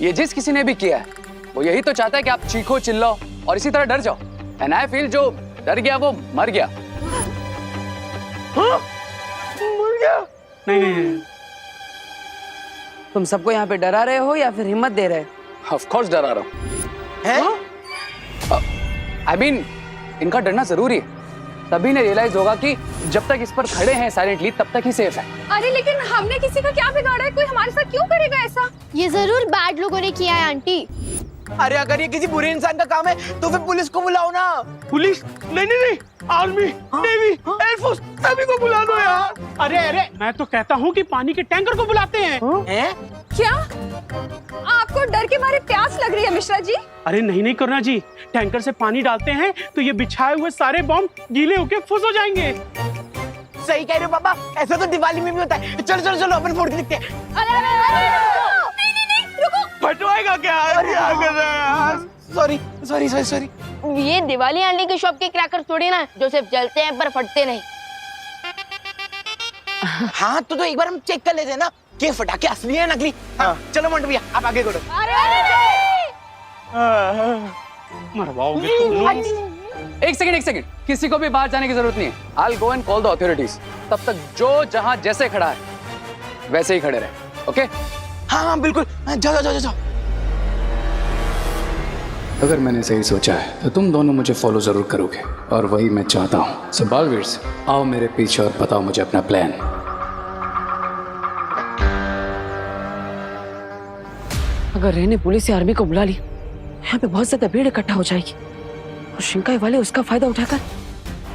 ये जिस किसी ने भी किया है वो यही तो चाहता है कि आप चीखो चिल्लाओ और इसी तरह डर जाओ। एंड आई फील जो डर गया वो मर गया। हाँ? मर गया? नहीं। तुम सबको यहाँ पे डरा रहे हो या फिर हिम्मत दे रहे हो? ऑफ कोर्स डरा रहा हूँ। आई मीन इनका डरना जरूरी है, तभी ने रियलाइज होगा कि जब तक इस पर खड़े हैं साइलेंटली तब तक ही सेफ है। अरे लेकिन हमने किसी का क्या बिगाड़ा है? कोई हमारे साथ क्यों करेगा ऐसा? ये जरूर बैड लोगों ने किया है आंटी। अरे अगर ये किसी बुरे इंसान का काम है तो फिर पुलिस को बुलाओ ना। पुलिस? नहीं, आर्मी, नेवी, एयरफोर्स सभी को बुला दो यार। अरे मैं तो कहता हूँ कि पानी के टैंकर को बुलाते हैं। क्या आपको डर के मारे प्यास लग रही है मिश्रा जी? अरे नहीं करुणा जी, टैंकर से पानी डालते हैं तो ये बिछाए हुए सारे बॉम्ब गीले होके फुस हो जाएंगे। सही कह रहे हो पापा, ऐसा तो दिवाली में भी होता है। चलो चलो चलो अपन फोड़ के दिखते हैं। अरे नहीं, रुको। फटवाएगा क्या? Sorry sorry sorry sorry. ये दिवाली आने की शॉप के क्रैकर थोड़ी ना जो सिर्फ जलते हैं पर फटते नहीं। हाँ तो एक बार हम चेक कर लेते हैं ना कि फटाके असली है नकली। हाँ चलो मंटू भैया आप आगे करो। मरवाओगे एक सेकंड, किसी को भी बाहर जाने की जरूरत नहीं है। I'll go and call the authorities। तब तक जो जहां जैसे खड़ा है वैसे ही खड़े रहे, ओके? हाँ बिल्कुल, जाओ जाओ जाओ। अगर मैंने सही सोचा है तो तुम दोनों मुझे फॉलो जरूर करोगे और वही मैं चाहता हूँ। सो बालवीर आओ मेरे पीछे और बताओ मुझे अपना प्लान। अगर रहने पुलिस या आर्मी को बुला ली, यहाँ पे बहुत ज्यादा भीड़ इकट्ठा हो जाएगी और शिंकाई वाले उसका फायदा उठाकर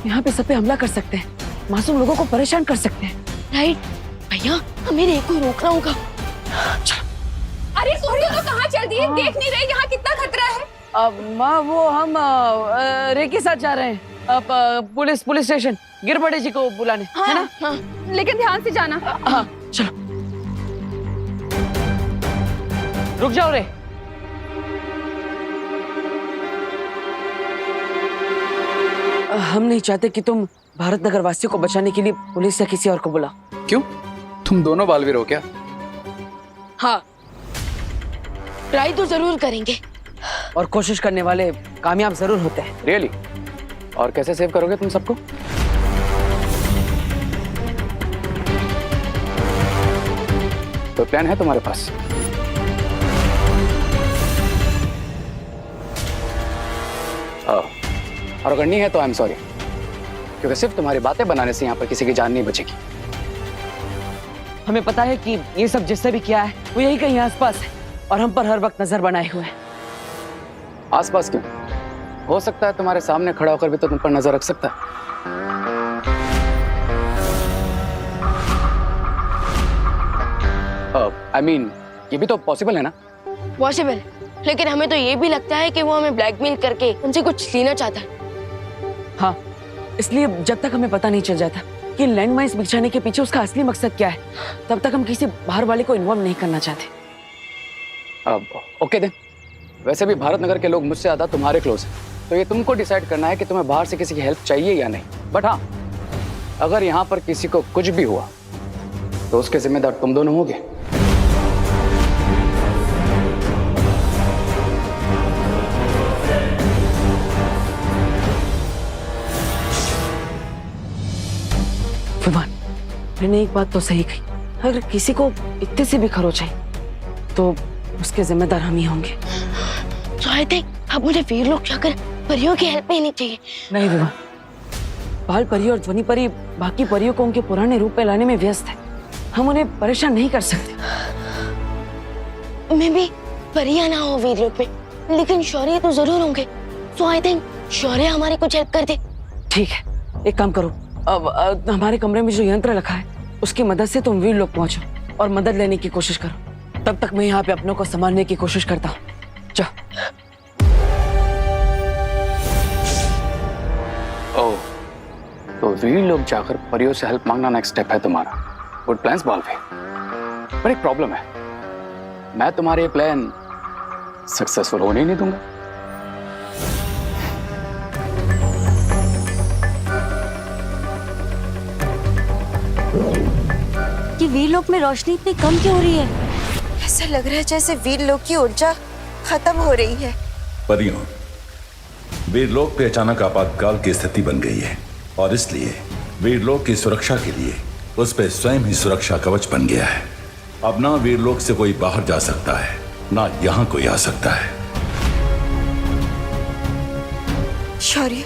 यहाँ पे सब पे हमला कर सकते हैं, मासूम लोगों को परेशान कर सकते हैं। राइट भैया, हमें रेको रोकना होगा। अरे सोनिया तो कहाँ चल दी है? देख नहीं रही यहाँ कितना खतरा है? माँ वो हम रे के साथ जा रहे हैं पुलिस स्टेशन गिरबड़े जी को बुलाने, है ना? हाँ, लेकिन ध्यान से जाना। हाँ चलो। रुक जाओ रे। हम नहीं चाहते कि तुम भारत नगर वासियों को बचाने के लिए पुलिस या किसी और को बुलाओ। क्यों? तुम दोनों बालवीर हो क्या? हाँ, ट्राई तो जरूर करेंगे और कोशिश करने वाले कामयाब जरूर होते हैं। रियली? और कैसे सेव करोगे तुम सबको? तो प्लान है तुम्हारे पास? और अगर नहीं है तो आई एम सॉरी, क्योंकि सिर्फ तुम्हारी बातें बनाने से यहाँ पर किसी की जान नहीं बचेगी। हमें पता है कि ये सब जिससे भी किया है वो यही कहीं आसपास है और हम पर हर वक्त नजर बनाए हुए हैं। आसपास क्यों? हो सकता है तुम्हारे सामने खड़ा होकर भी तो तुम पर नजर रख सकता है। आई मीन ये भी तो पॉसिबल है ना? पॉसिबल, लेकिन हमें तो ये भी लगता है कि वो हमें ब्लैकमेल करके उनसे कुछ लेना चाहता है। हाँ, इसलिए जब तक हमें पता नहीं चल जाता कि लैंडमाइंस बिछाने के पीछे उसका असली मकसद क्या है, तब तक हम किसी बाहर वाले को इन्वॉल्व नहीं करना चाहते। ओके देन, वैसे भी भारत नगर के लोग मुझसे ज्यादा तुम्हारे क्लोज हैं, तो ये तुमको डिसाइड करना है कि तुम्हें बाहर से किसी की हेल्प चाहिए या नहीं। बट हाँ, अगर यहाँ पर किसी को कुछ भी हुआ तो उसके जिम्मेदार तुम दोनों होगे। विमान, मैंने एक बात तो सही कही, अगर किसी को इतने से भी खरोच आई तो उसके जिम्मेदार हम ही होंगे। तो आई थिंक अब मुझे वीर लोग जाकर परियों की हेल्प लेनी चाहिए। नहीं विमान, बाल परी और ध्वनि परी बाकी परियों को उनके पुराने रूप में लाने में व्यस्त है, हम उन्हें परेशान नहीं कर सकते। मैं भी परियां ना हो वीर लोग में, लेकिन शौर्य तो जरूर होंगे। तो आई थिंक शौर्य हमारी कुछ हेल्प कर दे। ठीक है, एक काम करो, अब हमारे कमरे में जो यंत्र रखा है उसकी मदद से तुम वीर लोग पहुंचो और मदद लेने की कोशिश करो। तब तक मैं यहाँ पे अपनों को संभालने की कोशिश करता हूँ। जाओ। ओह, तो वीर लोग जाकर परियों से हेल्प मांगना नेक्स्ट स्टेप है तुम्हारा। गुड प्लान्स बालवीर, पर एक प्रॉब्लम है, मैं तुम्हारे प्लान सक्सेसफुल होने ही नहीं दूंगा। कि वीर लोक में रोशनी इतनी कम क्यों हो रही है? ऐसा लग रहा है जैसे वीर लोग की ऊर्जा खत्म हो रही है। परियों, वीरलोक पे अचानक आपातकाल की स्थिति बन गई है और इसलिए वीरलोक की सुरक्षा के लिए उस पे स्वयं ही सुरक्षा कवच बन गया है। अब ना वीरलोक से कोई बाहर जा सकता है, ना यहाँ कोई आ सकता है। शौर्य,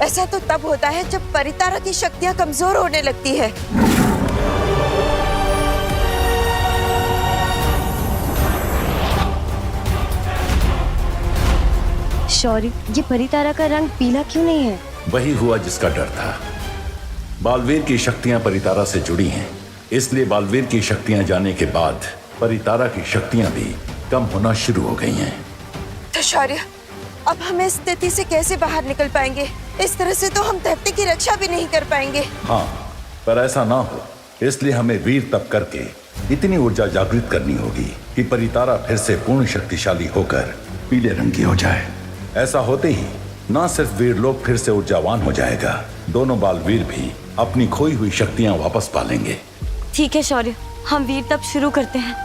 ऐसा तो तब होता है जब परितारा की शक्तियां कमजोर होने लगती है। शौर्य, ये परितारा का रंग पीला क्यों नहीं है? वही हुआ जिसका डर था। बालवीर की शक्तियां परितारा से जुड़ी हैं, इसलिए बालवीर की शक्तियां जाने के बाद परितारा की शक्तियां भी कम होना शुरू हो गई हैं। तो शौर्य, अब हम इस स्थिति से कैसे बाहर निकल पाएंगे? इस तरह से तो हम धरती की रक्षा भी नहीं कर पाएंगे। हाँ, पर ऐसा ना हो इसलिए हमें वीर तप करके इतनी ऊर्जा जागृत करनी होगी कि परितारा फिर से पूर्ण शक्तिशाली होकर पीले रंग की हो जाए। ऐसा होते ही न सिर्फ वीरलोक फिर से ऊर्जावान हो जाएगा, दोनों बालवीर भी अपनी खोई हुई शक्तियां वापस पालेंगे। ठीक है शौर्य, हम वीर तप शुरू करते हैं।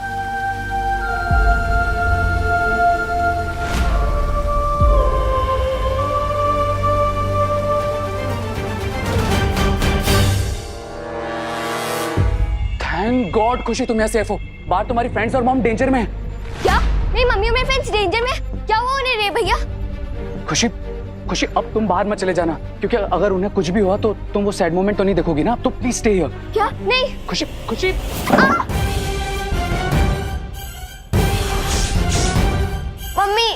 थैंक गॉड खुशी तुम यहाँ सेफ हो। बाहर तुम्हारी फ्रेंड्स और मॉम डेंजर में है। क्या? मेरी मम्मी और मेरे फ्रेंड्स डेंजर में? क्या हुआ उन्हें रे भैया? खुशी खुशी अब तुम बाहर मत चले जाना, क्योंकि अगर उन्हें कुछ भी हुआ तो तुम वो सैड मोमेंट तो नहीं देखोगी ना। तो प्लीज स्टे हियर। क्या? नहीं। खुशी खुशी मम्मी।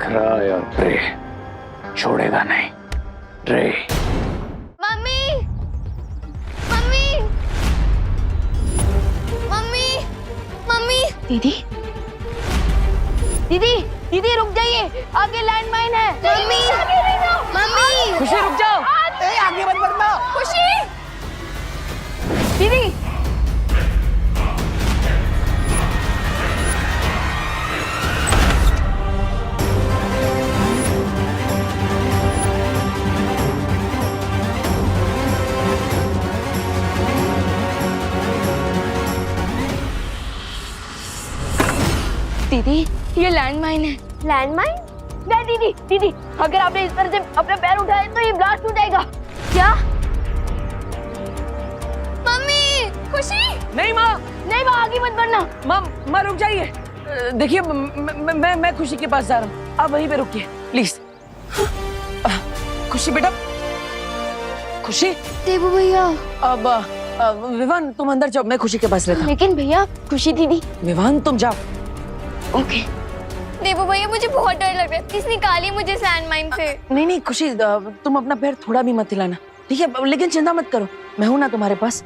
क्राई और प्रे, छोड़ेगा नहीं रे। मम्मी। मम्मी। मम्मी। मम्मी। दीदी। दीदी, दीदी रुक जाइए, आगे लैंडमाइन है। मम्मी। मम्मी। खुशी रुक जाओ। आगे मत बढ़ना। खुशी। दीदी। दीदी, ये लैंडमाइन है। लैंडमाइन? नहीं दीदी, दीदी, अगर आपने इस तरह से अपने पैर उठाए तो ये ब्लास्ट हो जाएगा। क्या? मम्मी, खुशी। नहीं माँ, नहीं माँ, आगे मत बढ़ना। माँ रुक जाइए। देखिए मैं खुशी के पास जा रहा हूँ, आप वहीं पे रुकिए प्लीज। खुशी बेटा, खुशी। देवू भैया। अब विवान तुम अंदर जाओ, मैं खुशी के पास रहता हूँ। लेकिन भैया, खुशी दीदी। विवान तुम जाओ। ओके। देवू भैया, मुझे बहुत डर लग रहा है, प्लीज निकालिए मुझे लैंडमाइन से। नहीं खुशी, तुम अपना पैर थोड़ा भी मत हिलाना, ठीक है? लेकिन चिंता मत करो, मैं हूं ना तुम्हारे पास।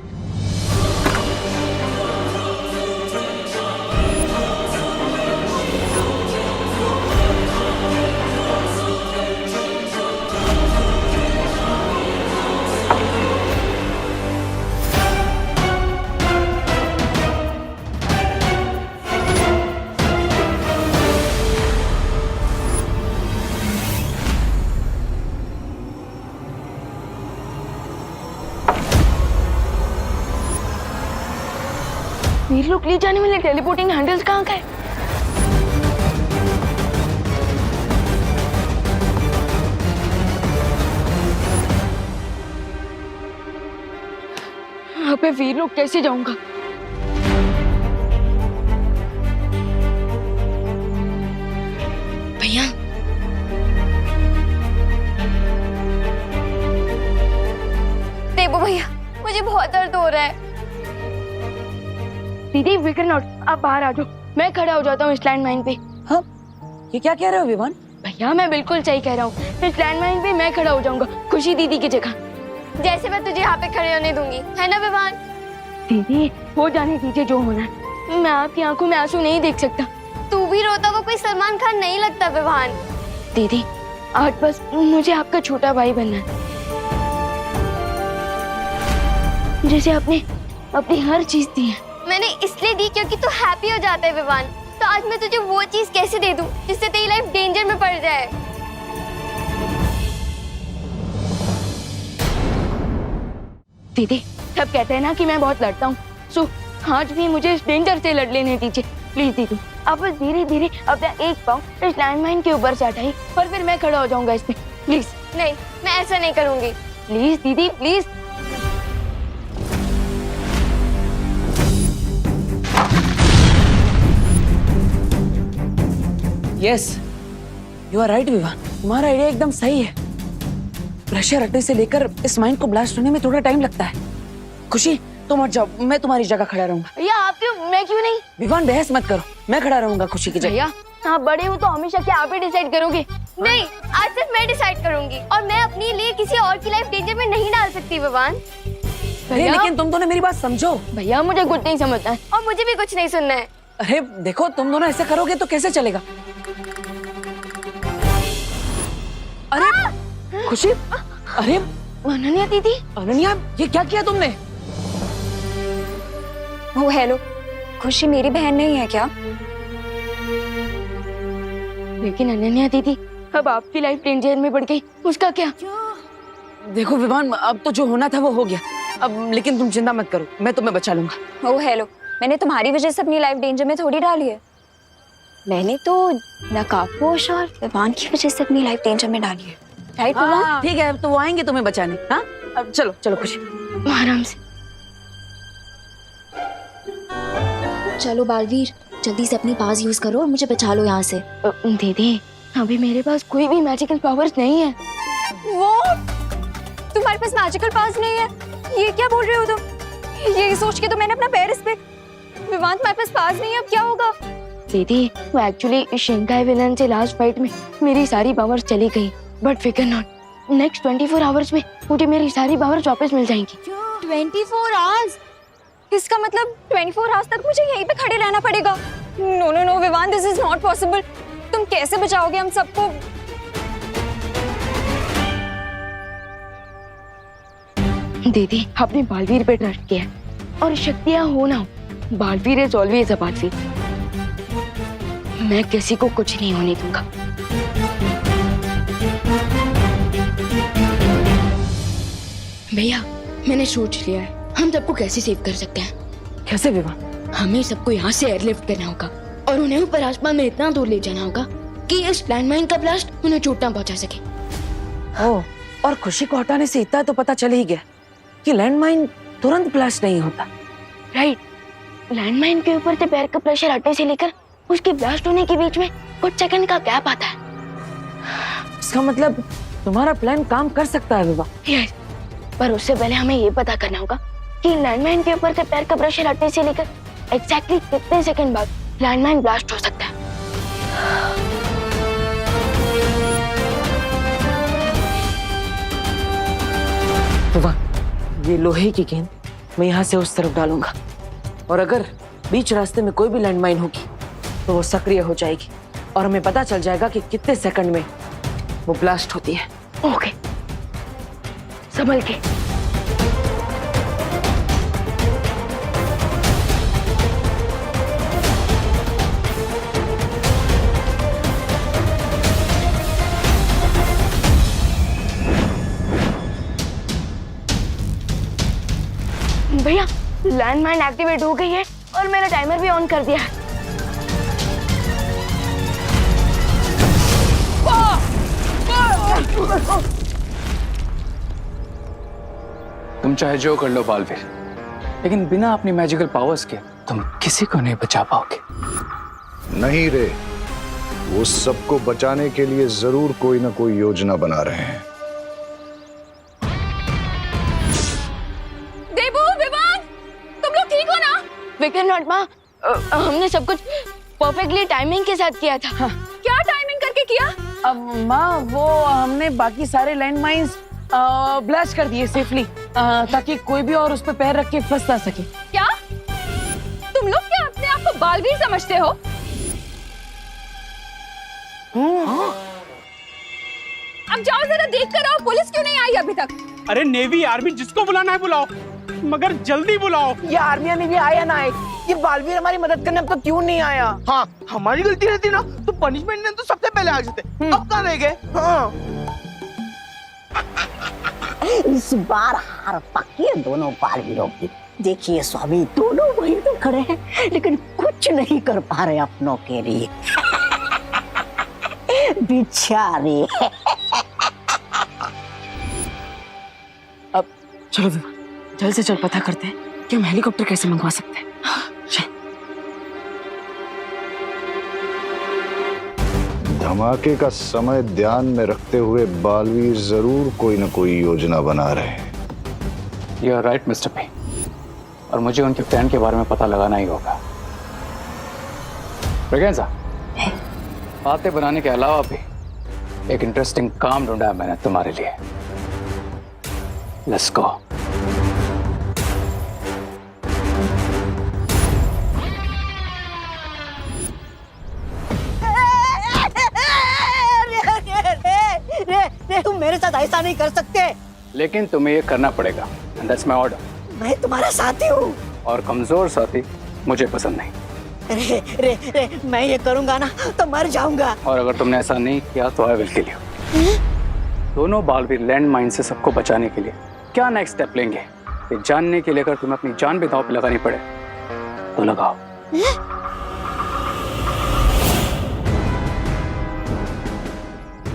वीर लोग ले जाने वाले टेलीपोर्टिंग हैंडल्स कहाँ गए? यहाँ पे वीर लोग कैसे जाऊंगा? भैया, देवू भैया, मुझे बहुत दर्द हो रहा है। दीदी, विकर नॉट, आप बाहर आ जाओ, मैं खड़ा हो जाता हूँ इस लैंडमाइन पे। हाँ, ये क्या कह रहे हो विवान? भैया, मैं बिल्कुल सही कह रहा हूँ, इस लैंडमाइन पे मैं खड़ा हो जाऊंगा, खुशी दीदी की जगह। जैसे मैं तुझे यहाँ पे खड़े होने दूंगी, है ना विवान? दीदी, हो जाने दीजिए जो होना है, मैं आपकी आंखों में आंसू नहीं देख सकता। तू भी रोता हुआ कोई सलमान खान नहीं लगता विवान। दीदी, आज बस मुझे आपका छोटा भाई बनना है, जैसे आपने अपनी हर चीज दी है। मैंने इसलिए दी क्योंकि तू हैप्पी हो जाता है विवान। तो आज मैं तुझे वो चीज कैसे दे दूं जिससे तेरी लाइफ डेंजर में पड़ जाए? दीदी, सब कहते हैं ना कि मैं बहुत लड़ता हूँ, सो आज भी मुझे इस डेंजर से लड़ लेने दीजिए प्लीज दीदी। अब बस धीरे धीरे अपना एक पाँव इस लैंडमाइन के ऊपर से हटाइए और फिर मैं खड़ा हो जाऊंगा इसमें, प्लीज। नहीं, मैं ऐसा नहीं करूंगी। प्लीज दीदी please. Yes, you are right Vivaan, तुम्हारा आइडिया एकदम सही है। प्रेशर हटने से लेकर इस माइन को ब्लास्ट होने में थोड़ा टाइम लगता है। खुशी तुम हट जाओ, मैं तुम्हारी जगह खड़ा रहूंगा। भैया आप क्यों, मैं क्यों नहीं? विवान बहस मत करो, मैं खड़ा रहूंगा खुशी की जगह। भैया आप बड़े हो तो हमेशा क्या आप ही डिसाइड करोगे? नहीं, आज सिर्फ मैं डिसाइड करूंगी और मैं अपने लिए किसी और की लाइफ डेंजर में नहीं डाल सकती विवान। अरे लेकिन तुम दोनों मेरी बात समझो। भैया मुझे कुछ नहीं समझना है। और मुझे भी कुछ नहीं सुनना है। अरे देखो, तुम दोनों ऐसे करोगे तो कैसे चलेगा? अरे खुशी, अरे अनन्या दीदी, अनन्या ये क्या किया तुमने? ओ हेलो, खुशी मेरी बहन नहीं है क्या? लेकिन अनन्या दीदी अब आपकी लाइफ डेंजर में पड़ गई, उसका क्या? देखो विवान, अब तो जो होना था वो हो गया अब, लेकिन तुम चिंता मत करो, मैं तुम्हें बचा लूंगा। ओ हेलो, मैंने तुम्हारी वजह से अपनी लाइफ डेंजर में थोड़ी डाली है। मैंने तो नकाबपोश और विवान की वजह से अपनी लाइफ डेंजर में डाली है, राइट विवान? हाँ, ठीक है, अब तो वो आएंगे तुम्हें बचाने। हाँ अब चलो चलो खुशी, आराम से। चलो बालवीर, जल्दी से अपनी पास यूज करो और मुझे बचा लो यहाँ से। दीदी अभी मेरे पास कोई भी मैजिकल पावर्स नहीं है। वो तुम्हारे पास मैजिकल पास नहीं है? ये क्या बोल रहे हो तुम? ये सोच के तो मैंने अपना पैर इस पे। विवान तुम्हारे पास पास नहीं है, अब क्या होगा? दीदी वो एक्चुअली शिंकाई विलन से लास्ट फाइट में मेरी सारी पावर्स चली गई, बट फिकर नॉट, नेक्स्ट 24 आवर्स में मुझे मेरी सारी पावर्स वापस मिल जाएंगी। 24 आवर्स? इसका मतलब 24 आवर्स तक मुझे यहीं पे खड़े रहना पड़ेगा? No no no Vivaan, this is not possible. तुम कैसे बचाओगे हम सबको? दीदी आपने बालवीर पे ट्रस्ट किया और शक्तियां हो ना हो, Baalveer is always a Baalveer. मैं किसी को कुछ नहीं होने दूंगा। भैया मैंने सोच लिया है, हम सबको कैसे सेव कर सकते हैं। कैसे विवान? हमें सबको यहाँ से एयरलिफ्ट करना होगा और उन्हें ऊपर आसमान में इतना दूर ले जाना होगा कि इस लैंडमाइन का ब्लास्ट उन्हें चोट ना पहुंचा सके। ओह, और खुशी को हटाने से इतना तो पता चल ही गया कि लैंडमाइन तुरंत ब्लास्ट नहीं होता। राइट, लैंडमाइन के ऊपर से पैर का प्रेशर हटने से लेकर उसके ब्लास्ट होने के बीच में कुछ सेकंड का गैप आता है। इसका मतलब तुम्हारा प्लान काम कर सकता है विवान। यस, पर उससे पहले हमें ये पता करना होगा कि लैंडमाइन के ऊपर से पैर का प्रेशर हटने से लेकर एग्जैक्टली कितने सेकंड बाद लैंडमाइन ब्लास्ट हो सकता है। विवान, ये लोहे की गेंद मैं यहाँ से उस तरफ डालूंगा और अगर बीच रास्ते में कोई भी लैंडमाइन होगी तो वो सक्रिय हो जाएगी और हमें पता चल जाएगा कि कितने सेकंड में वो ब्लास्ट होती है। ओके, संभल के। भैया लैंडमाइन एक्टिवेट हो गई है और मैंने टाइमर भी ऑन कर दिया है। तुम चाहे जो कर लो बालवीर, लेकिन बिना अपनी मैजिकल पावर्स के तुम किसी को नहीं बचा पाओगे। नहीं रे, वो सबको बचाने के लिए जरूर कोई ना कोई योजना बना रहे हैं। देबू, विवान, तुम लोग ठीक हो ना? विकर नॉट माँ, हमने सब कुछ परफेक्टली टाइमिंग के साथ किया था। हाँ। क्या टाइमिंग करके किया? अब माँ, वो हमने बाकी सारे लैंडमाइंस ब्लास्ट कर दिए सेफली, ताकि कोई भी और उस पर पैर रख के फंस ना सके। क्या तुम लोग क्या अपने आप को बालवीर समझते हो? अब जाओ जरा देख कर आओ, पुलिस क्यों नहीं आई अभी तक? अरे नेवी आर्मी जिसको बुलाना है बुलाओ, मगर जल्दी बुलाओ। ये आर्मी ने भी आया ना आए, ये बालवीर हमारी मदद करने अब तक क्यों नहीं आया? हाँ, हमारी गलती रहती ना तो पनिशमेंट ने तो सबसे पहले आ जाते। अब कहाँ रह गए? हाँ इस बार हार पक्की है दोनों बालवीरों की। देखिए स्वामी, दोनों वहीं तो खड़े हैं लेकिन कुछ नहीं कर पा रहे अपनों के लिए। बेचारे। अब चलो विमान, जल्द से जल्द पता करते हैं कि हम हेलीकॉप्टर कैसे मंगवा सकते हैं। चल। धमाके का समय ध्यान में रखते हुए बालवीर जरूर कोई न कोई योजना बना रहे हैं। You are right mister P, और मुझे उनके प्लान के बारे में पता लगाना ही होगा। ब्रिगेंजा, बातें बनाने के अलावा भी एक इंटरेस्टिंग काम ढूंढा है मैंने तुम्हारे लिए। Let's go. रे, तुम मेरे साथ ऐसा नहीं कर सकते। लेकिन तुम्हें ये करना पड़ेगा, एंड दैट्स माय ऑर्डर। मैं तुम्हारा साथी हूँ। और कमजोर साथी मुझे पसंद नहीं। रे, मैं ये करूंगा ना तो मर जाऊंगा। और अगर तुमने ऐसा नहीं किया तो आई विल किल यू। दोनों बालवीर लैंड माइन से सबको बचाने के लिए क्या नेक्स्ट स्टेप लेंगे, ये जानने के लिए अगर तुम्हें अपनी जान भी दांव पे लगानी पड़े तो लगाओ।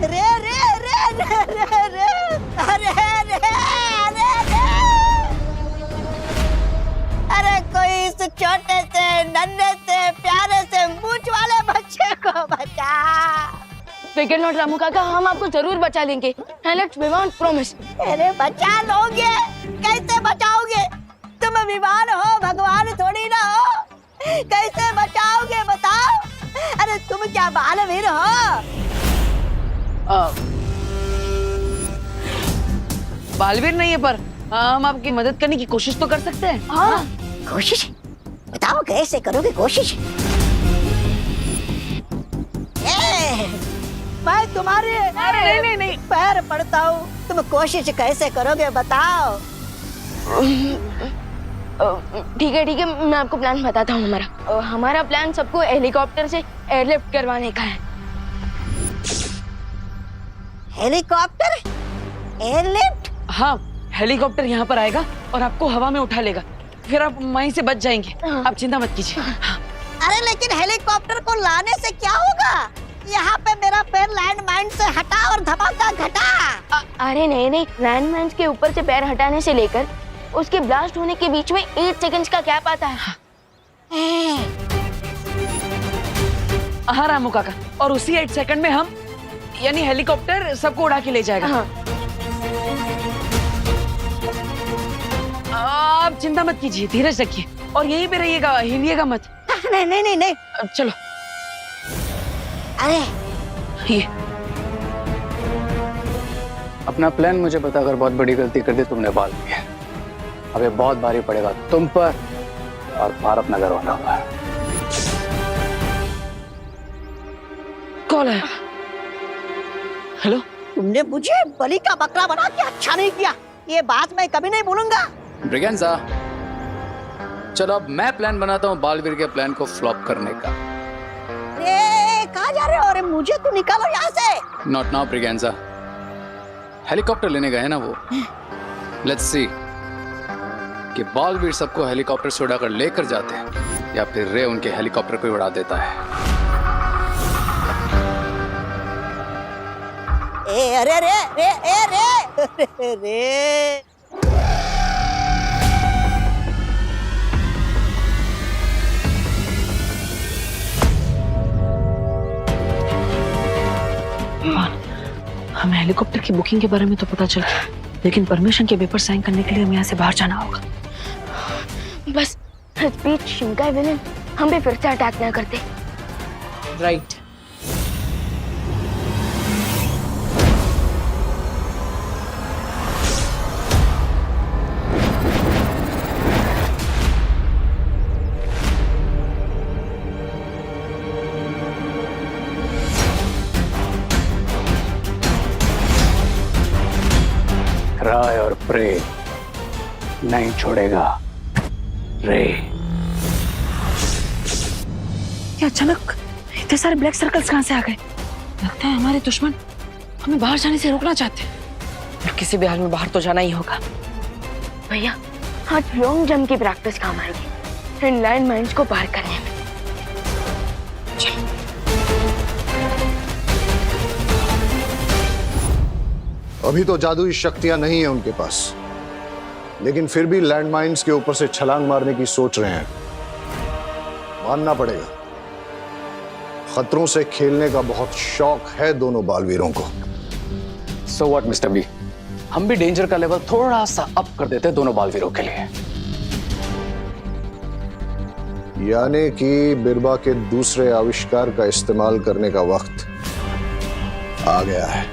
रे रे रे रे रे रे अरे रे अरे रे अरे कोई इस छोटे से नन्हे से प्यारे से मूंछ वाले बच्चे को बचा। फिकर नॉट रामू काका, हम आपको जरूर बचा लेंगे। लेट्स विमान, प्रॉमिस। अरे बचा लोगे? कैसे बचाओगे? तुम विमान हो, भगवान थोड़ी ना हो। कैसे बचाओगे बताओ? अरे तुम क्या बालवीर हो? बालवीर नहीं है पर हम आपकी मदद करने की कोशिश तो कर सकते हैं। हाँ, कोशिश बताओ कैसे करोगे कोशिश? मैं तुम्हारे नहीं पैर पड़ता हूँ, तुम कोशिश कैसे करोगे बताओ? ठीक है, मैं आपको प्लान बताता हूँ हमारा। हमारा प्लान सबको हेलीकॉप्टर से एयरलिफ्ट करवाने का है। हेलीकॉप्टर? एयरलिफ्ट? हाँ, हेलीकॉप्टर यहाँ पर आएगा और आपको हवा में उठा लेगा, फिर आप वहीं से बच जाएंगे। आप चिंता मत कीजिए। अरे लेकिन हेलीकॉप्टर को लाने से क्या होगा? यहाँ पे मेरा पैर लैंड माइन से हटा और धमाका घटा। अरे नहीं, लैंड माइन्स के ऊपर से पैर हटाने से लेकर उसके ब्लास्ट होने के बीच में 8 सेकंड्स का गैप आता है। हाँ रामू काका, और उसी 8 सेकंड में हम यानी हेलीकॉप्टर सबको उड़ा के ले जाएगा। हाँ। आप चिंता मत कीजिए, धीरज रखिए और यहीं पे रहिएगा, हिलिएगा मत। नहीं। चलो। अरे ये अपना प्लान मुझे बताकर बहुत बड़ी गलती कर दी तुमने बालवीर। अब ये बहुत भारी पड़ेगा तुम पर और भारत नगर वालों पर। कॉल है। हेलो, तुमने मुझे बलि का बकरा बना के अच्छा नहीं किया, ये बात मैं कभी नहीं भूलूंगा। ब्रिगेंजा, चलो अब मैं प्लान बनाता हूँ बालवीर के प्लान को फ्लॉप करने का। कहाँ जा रहे हो? अरे मुझे तो निकालो यहाँ से। नॉट नाउ ब्रिगेंजा, हेलीकॉप्टर लेने गए ना वो। लेट्स सी कि बालवीर सबको हेलीकॉप्टर से उड़ाकर लेकर जाते हैं या फिर रे उनके हेलीकॉप्टर को उड़ा देता है। अरे रे हमें हेलीकॉप्टर की बुकिंग के बारे में तो पता चल गया, लेकिन परमिशन के पेपर साइन करने के लिए हमें यहाँ से बाहर जाना होगा। बस इस बीच शिंकाई विलेन हम पे फिर से अटैक ना करते। राइट। राय और प्रे नहीं छोड़ेगा रे। ये अचानक इतने सारे ब्लैक सर्कल्स कहाँ से आ गए? लगता है हमारे दुश्मन हमें बाहर जाने से रोकना चाहते हैं। और किसी भी हाल में बाहर तो जाना ही होगा। भैया आज लॉन्ग जंप की प्रैक्टिस काम आएगी इन लैंड माइन्स को पार करने में। अभी तो जादुई शक्तियां नहीं है उनके पास, लेकिन फिर भी लैंडमाइंस के ऊपर से छलांग मारने की सोच रहे हैं। मानना पड़ेगा, खतरों से खेलने का बहुत शौक है दोनों बालवीरों को। सो व्हाट मिस्टर बी, हम भी डेंजर का लेवल थोड़ा सा अप कर देते हैं दोनों बालवीरों के लिए। यानी कि बिरबा के दूसरे आविष्कार का इस्तेमाल करने का वक्त आ गया है।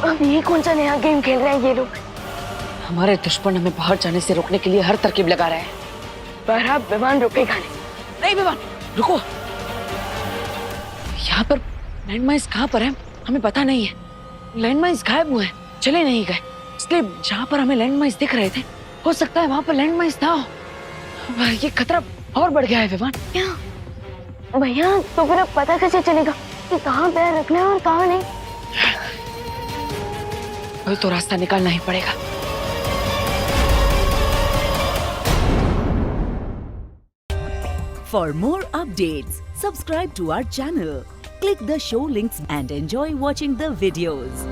अब ये कौन सा नया गेम खेल रहे हैं ये लोग? हमारे दुश्मन हमें बाहर जाने से रोकने के लिए हर तरकीब लगा रहे हैं। पर अब विमान रुकेगा नहीं। नहीं विमान, रुको। यहाँ पर लैंडमाइंस कहाँ पर है हमें पता नहीं है। लैंडमाइंस गायब हुए हैं, चले नहीं गए, इसलिए जहाँ पर हमें लैंडमाइंस दिख रहे थे हो सकता है वहां पर लैंडमाइंस ना हो। ये खतरा और बढ़ गया है विमान। क्या भैया, तो फिर अब पता कैसे चलेगा कि कहाँ पैर रखना है और कहाँ नहीं? कोई तो रास्ता निकालना ही पड़ेगा। For more updates, subscribe to our channel, click the show links and enjoy watching the videos.